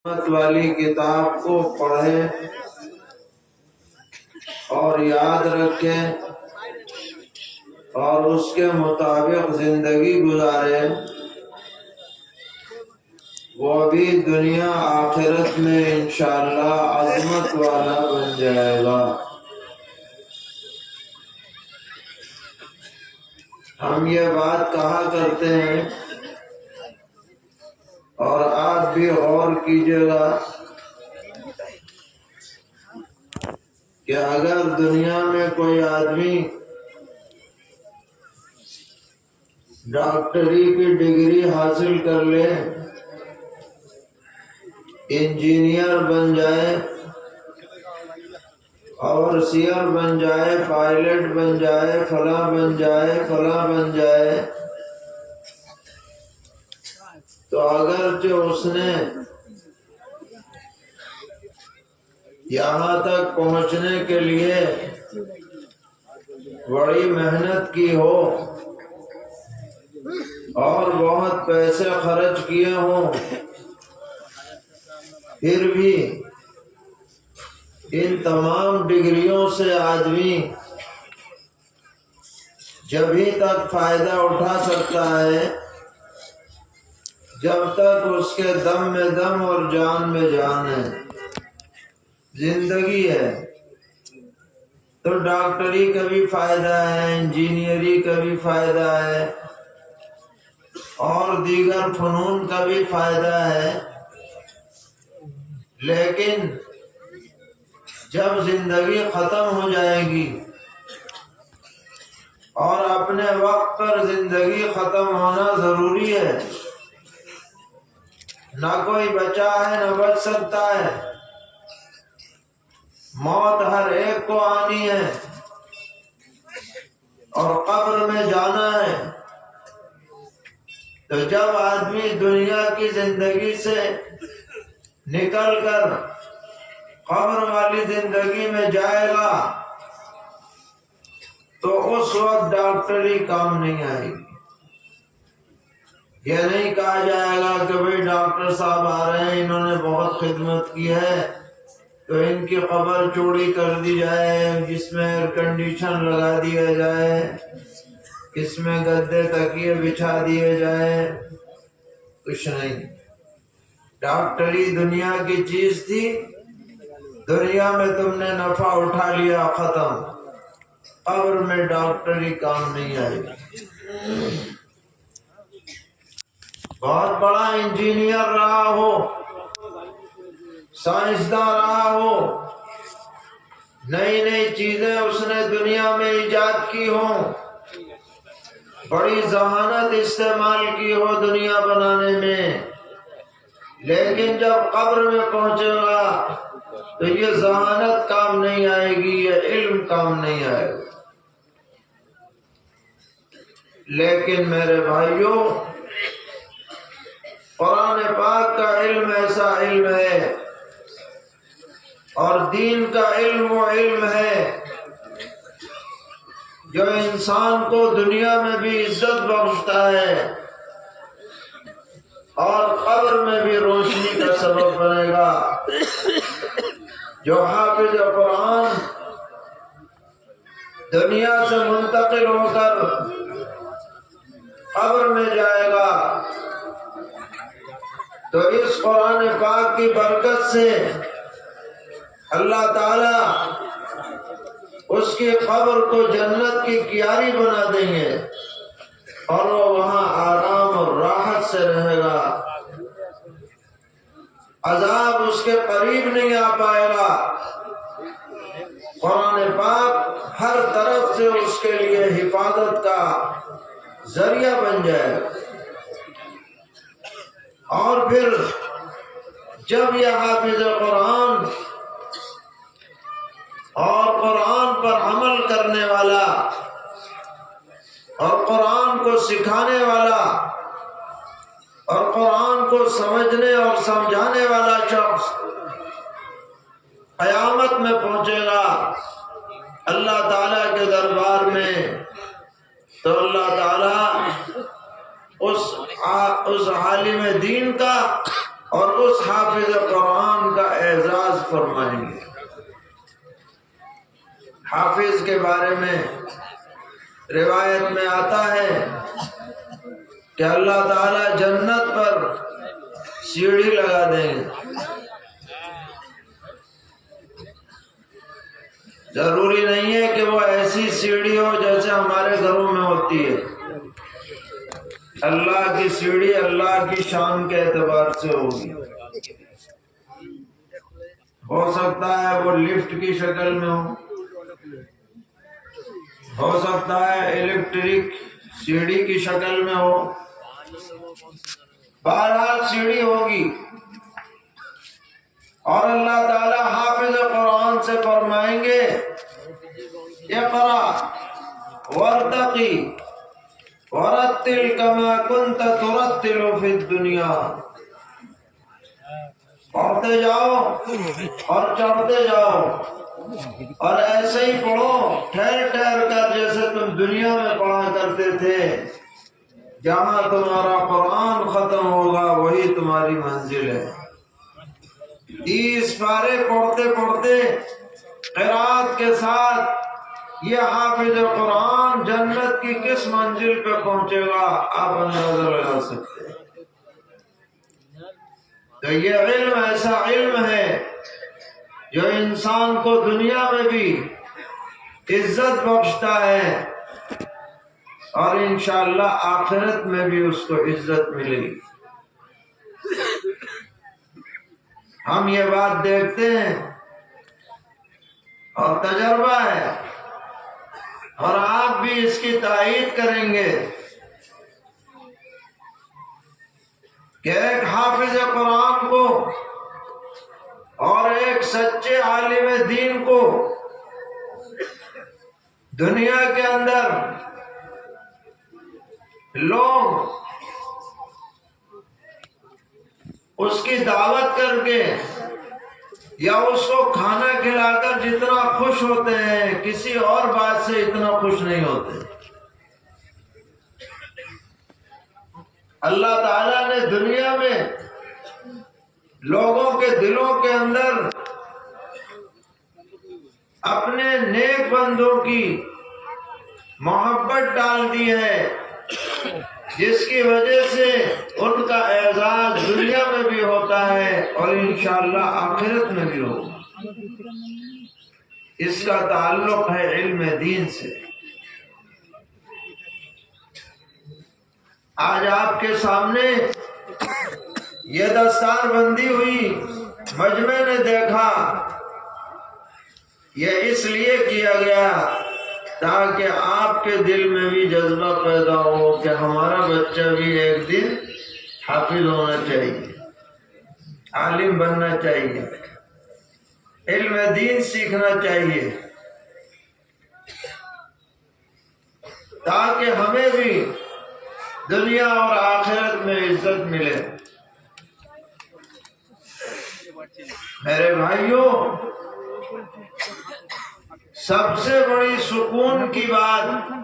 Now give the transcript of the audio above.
رحمت والی کتاب کو پڑھیں اور یاد رکھیں اور اس کے مطابق زندگی گزاریں، وہ بھی دنیا آخرت میں انشاءاللہ عظمت والا بن جائے گا۔ ہم یہ بات کہا کرتے ہیں اور آپ بھی غور کیجئے گا کہ اگر دنیا میں کوئی آدمی ڈاکٹری کی ڈگری حاصل کر لے، انجینئر بن جائے، اوورسیئر بن جائے، پائلٹ بن جائے، فلاں بن جائے، فلاں بن جائے، تو اگرچہ اس نے یہاں تک پہنچنے کے لیے بڑی محنت کی ہو اور بہت پیسے خرچ کیے ہوں، پھر بھی ان تمام ڈگریوں سے آدمی جبھی تک فائدہ اٹھا سکتا ہے جب تک اس کے دم میں دم اور جان میں جان ہے، زندگی ہے۔ تو ڈاکٹری کا بھی فائدہ ہے، انجینئری کا بھی فائدہ ہے اور دیگر فنون کا بھی فائدہ ہے، لیکن جب زندگی ختم ہو جائے گی اور اپنے وقت پر زندگی ختم ہونا ضروری ہے، نہ کوئی بچا ہے نہ بچ سکتا ہے، موت ہر ایک کو آنی ہے اور قبر میں جانا ہے۔ تو جب آدمی دنیا کی زندگی سے نکل کر قبر والی زندگی میں جائے گا تو اس وقت ڈاکٹری کام نہیں آئے گی۔ یہ نہیں کہا جائے گا کہ بھئی ڈاکٹر صاحب آ رہے ہیں، انہوں نے بہت خدمت کی ہے تو ان کی قبر چوڑی کر دی جائے، جس میں ایئر کنڈیشن لگا دیا جائے، اس میں گدے تکیے بچھا دیے جائے، کچھ نہیں۔ ڈاکٹری دنیا کی چیز تھی، دنیا میں تم نے نفع اٹھا لیا، ختم۔ قبر میں ڈاکٹری کام نہیں آئے گی۔ بہت بڑا انجینئر رہا ہو، سائنسداں رہا ہو، نئی نئی چیزیں اس نے دنیا میں ایجاد کی ہوں، بڑی ذہانت استعمال کی ہو دنیا بنانے میں، لیکن جب قبر میں پہنچے گا تو یہ ذہانت کام نہیں آئے گی، یہ علم کام نہیں آئے گا۔ لیکن میرے بھائیوں، قرآن پاک کا علم ایسا علم ہے اور دین کا علم وہ علم ہے جو انسان کو دنیا میں بھی عزت بخشتا ہے اور قبر میں بھی روشنی کا سبب بنے گا۔ جو حافظ قرآن دنیا سے منتقل ہو کر قبر میں جائے گا تو اس قرآن پاک کی برکت سے اللہ تعالیٰ اس کی قبر کو جنت کی کیاری بنا دیں گے اور وہ وہاں آرام اور راحت سے رہے گا، عذاب اس کے قریب نہیں آ پائے گا۔ قرآن پاک ہر طرف سے اس کے لیے حفاظت کا ذریعہ بن جائے گا۔ اور پھر جب یہ حافظ قرآن اور قرآن پر عمل کرنے والا اور قرآن کو سکھانے والا اور قرآن کو سمجھنے اور سمجھانے والا شخص قیامت میں پہنچے گا اللہ تعالیٰ کے دربار میں، تو اللہ تعالیٰ اس عالم دین کا اور اس حافظ قرآن فرمائیں گے۔ حافظ کے بارے میں روایت میں آتا ہے کہ اللہ تعالی جنت پر سیڑھی لگا دیں گے۔ ضروری نہیں ہے کہ وہ ایسی سیڑھی ہو جیسے ہمارے گھروں میں ہوتی ہے۔ اللہ کی سیڑھی اللہ کی شان کے اعتبار سے ہوگی۔ ہو سکتا ہے وہ لفٹ کی شکل میں ہو سکتا ہے الیکٹرک سیڑھی کی شکل میں ہو، بہرحال سیڑھی ہوگی۔ اور اللہ تعالی حافظ قرآن سے فرمائیں گے اقرا وارتقی ورتل کما کنت ترتل فی الدنیا، پڑھتے جاؤ اور چڑھتے جاؤ اور ایسے ہی پڑھو ٹھہر ٹھہر کر جیسے تم دنیا میں پڑھا کرتے تھے۔ جہاں تمہارا قرآن ختم ہوگا وہی تمہاری منزل ہے۔ 30 پارے پڑھتے پڑھتے قرات کے ساتھ یہ حافظ قرآن جنت کی کس منزل پہ پہنچے گا آپ اندازہ لگا سکتے ہیں۔ تو یہ علم ایسا علم ہے جو انسان کو دنیا میں بھی عزت بخشتا ہے اور انشاءاللہ آخرت میں بھی اس کو عزت ملے گی۔ ہم یہ بات دیکھتے ہیں اور تجربہ ہے، اور آپ بھی اس کی تائید کریں گے کہ ایک حافظ قرآن کو اور ایک سچے عالم دین کو دنیا کے اندر لوگ اس کی دعوت کر کے یا اس کو کھانا کھلا کر جتنا خوش ہوتے ہیں کسی اور بات سے اتنا خوش نہیں ہوتے۔ اللہ تعالیٰ نے دنیا میں لوگوں کے دلوں کے اندر اپنے نیک بندوں کی محبت ڈال دی ہے، جس کی وجہ سے ان کا اعزاز دنیا میں بھی ہوتا ہے اور انشاءاللہ آخرت میں بھی ہوگا۔ اس کا تعلق ہے علم دین سے۔ آج آپ کے سامنے یہ دستار بندی ہوئی، مجمع نے دیکھا، یہ اس لیے کیا گیا تاکہ آپ کے دل میں بھی جذبہ پیدا ہو کہ ہمارا بچہ بھی ایک دن حافظ ہونا چاہیے، عالم بننا چاہیے، علم دین سیکھنا چاہیے، تاکہ ہمیں بھی دنیا اور آخرت میں عزت ملے۔ میرے بھائیوں، سب سے بڑی سکون کی بات